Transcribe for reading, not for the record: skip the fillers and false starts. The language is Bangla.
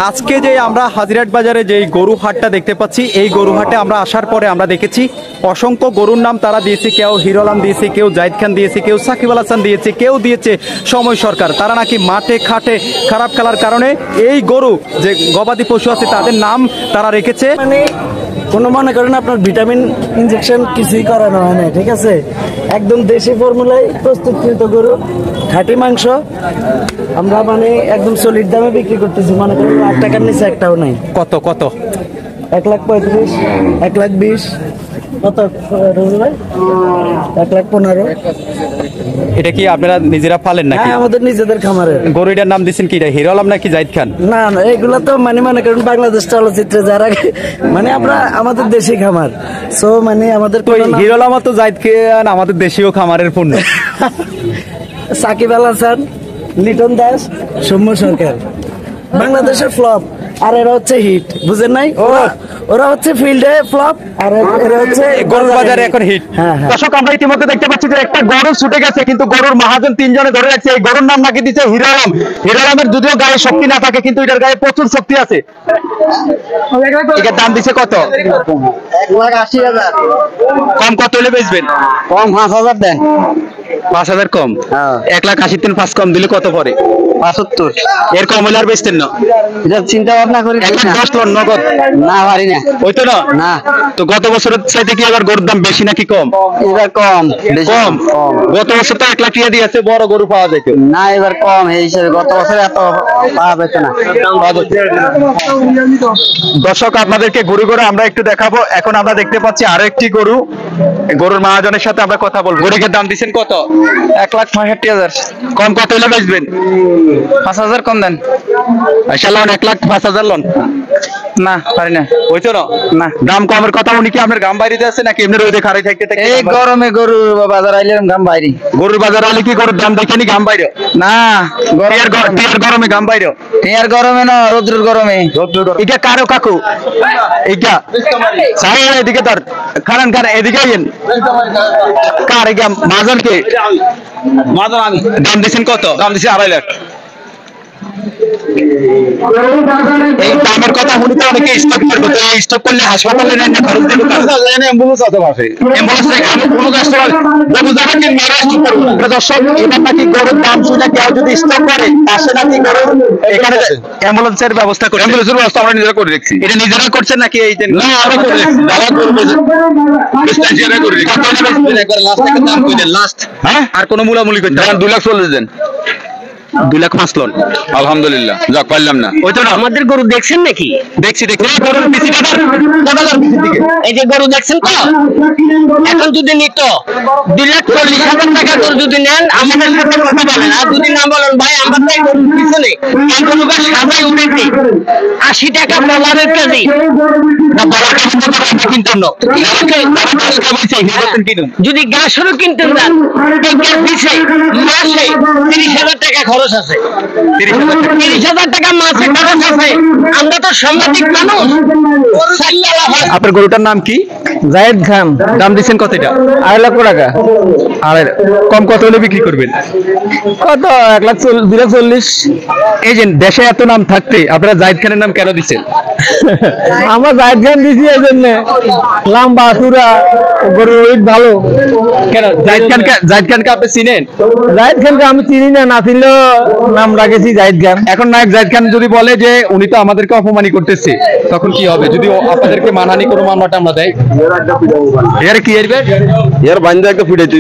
আজকে যে আমরা হাজিরহাট বাজারে যে গরু হাটটা দেখতে পাচ্ছি, এই গরু হাটে আমরা আসার পরে আমরা দেখেছি অসংখ্য গরুর নাম তারা দিয়েছে। কেউ হিরো আলম দিয়েছে, কেউ জাহিদ খান দিয়েছে, কেউ সাকিব আল হাসান দিয়েছে, কেউ দিয়েছে সময় সরকার। তারা নাকি মাঠে খাটে খারাপ খেলার কারণে এই গরু যে গবাদি পশু আছে তাদের নাম তারা রেখেছে। মানে কোনো মনে করেন আপনার ভিটামিন ইনজেকশন কিছুই করানো হয় না, ঠিক আছে? একদম দেশি ফর্মুলায় প্রস্তুতকৃত গরু, খাঁটি মাংস আমরা মানে একদম সলিড দামে বিক্রি করতেছি। মনে করেন লাখ টাকার নিচে একটাও নাই। কত কত? 1,35,000, 1,20,000, কত রোজু ভাই? 1,15,000। এটা কি আপনারা নিজেরা পালেন নাকি? হ্যাঁ, আমাদের নিজেদের খামারের। গরুটার নাম দিচ্ছেন কি, হিরো আলম নাকি জাহিদ খান? না না, এগুলো তো মনে করেন বাংলাদেশ চলচ্চিত্রে যারা মানে আমরা আমাদের দেশি খামার, সো মানে আমাদের হিরো আলম তো জাহিদ খান আমাদের দেশীয় খামারের পণ্য। সাকিব আল হাসান, লিটন দাস, সৌম্য সরকার বাংলাদেশের ফ্লপ, আর এরা হচ্ছে হিট। বুঝেন নাই? ওরা হচ্ছে ফিল্ডে ফ্লপ, আর এরা হচ্ছে গরুর বাজারে এখন হিট। দর্শক, আমরা ইতিমধ্যে দেখতে পাচ্ছি যে একটা গরু ছুটে গেছে, কিন্তু গরুর মহাজন তিনজনে ধরে রাখছে। এই গরুর নাম নাকি দিচ্ছে হিরো আলম। হিরো আলমের যদিও গায়ে শক্তি না থাকে, কিন্তু এটার গায়ে প্রচুর শক্তি আছে। এটার দাম দিচ্ছে কত? 1,80,000। কম কত হলে বেচবেন? কম 5,000 দেন। 5,000 কম? 1,80,000 থেকে 5 কম দিলে কত পড়ে? 75। এর কম হলে আর বেচতেন না? এটা চিন্তা ভাবনা করি। 1,10 লন নগদ? না, পারি না। হইতো না? না। তো গত বছরের চাইতে কি এবার গরুর দাম বেশি নাকি কম? এবার কম। কম? গত বছর তো 1 লাখ টাকা দিয়েছে, বড় গরু পাওয়া যেত। না, এবার কম এই হিসেবে। গত বছর এত পাওয়া যেত না। দর্শক, আপনাদেরকে ঘুরে ঘুরে আমরা একটু দেখাবো। এখন আমরা দেখতে পাচ্ছি আরো একটি গরু, গরুর মহাজনের সাথে আমরা কথা বলবো। গরুকে দাম দিচ্ছেন কত? 1,65,000। কম কত হলে বেচবেন? 5,000 কম দেন। আচ্ছা লন, 1,05,000 লন। না, পারি না। হইতো না? না। দাম কমের কথা উনি কি আপনার গ্রাম বাড়িতে আছে নাকি এমনি রোদে খাড়াই থাকতে থাকতে? এই গরমে গরু বাজার আইলে গাম বাইরি। গরুর বাজার আলে কি গরুর দাম দেখেনি গাম বাইরে? না, গরমে গাম বাইরে? টিয়ার গরমে না, রৌদ্রের গরমে। এটা কারো কাকু? এইটা সারা এদিকে তার খারান খান এদিকে আইন। কার এটা মাজন কে? মাজন আমি। দাম দিছেন কত? দাম দিছি 2.5 লাখ। এই দামের কথা শুনতে অনেকে স্টক করবে, তো স্টক করলে হাসপাতালে নেন না, খরচ দিতে পারে না। অ্যাম্বুলেন্স আছে পাশে, অ্যাম্বুলেন্স থেকে কোনো কাস্টমার বহু জায়গা কি মেরে স্টক করবে। দর্শক, এটা নাকি গরুর দাম শুনে কেউ যদি স্টক করে পাশে নাকি গরু এখানে অ্যাম্বুলেন্সের ব্যবস্থা করে। অ্যাম্বুলেন্সের ব্যবস্থা আমরা নিজেরা করে রেখেছি। এটা নিজেরা করছেন নাকি? এই যে না, আমরা করে রেখেছি। দাদা করবে বিস্তারিত করে রেখেছি। একবার লাস্ট একটা দাম কই দেন, লাস্ট। হ্যাঁ, আর কোনো মূলামূলি করতে না। 2,40,000 দেন। 2,05,000 লন। আলহামদুলিল্লাহ, যাক পারলাম না। ওই তো না, আমাদের গরু দেখছেন নাকি? দেখছি গরুর পিছি কাটার দিকে। এই যে গরু দেখছেন তো, এখন যদি নিত 2,40,000 টাকা গরু যদি নেন, আমাদের সাথে কথা বলেন। আর যদি না বলেন, ভাই আমার তাই গরুর পিছনে এই গরুটা সাজাই উঠেছে 80 টাকা ডলারের কেজি। যদি গাছেরও কিনতে যান, পিছে মাসে 30,000 টাকা খরচ আছে। 30,000 টাকা মাসে খরচ আছে। আমরা তো সাংবাদিক মানুষ। আপনার গরুটার নাম কি? জাহিদ খান। দাম দিচ্ছেন কত? এটা 2.5 লক্ষ টাকা। আর কম কত হলে বিক্রি করবেন? কত? 1,40,000। এই যে দেশে এত নাম থাকতে আপনারা জাহিদ খানের নাম কেন দিচ্ছেন? আমরা জাহিদ খান দিছি এই জন্য, লম্বা চূড়া গরু ভালো। কেন জাহিদ খানকে আপনি চিনেন? জাহিদ খানকে আমি চিনি না, না চিনলেও নাম রাখেছি জাহিদ খান। এখন নায়ক জাহিদ খান যদি বলে যে উনি তো আমাদেরকে অপমানি করতেছে, তখন কি হবে? যদি আপনাদেরকে মানহানি কোনো মামলাটা আমরা দেয়, এর কি এর বান্ধা একটা ফুটেছে।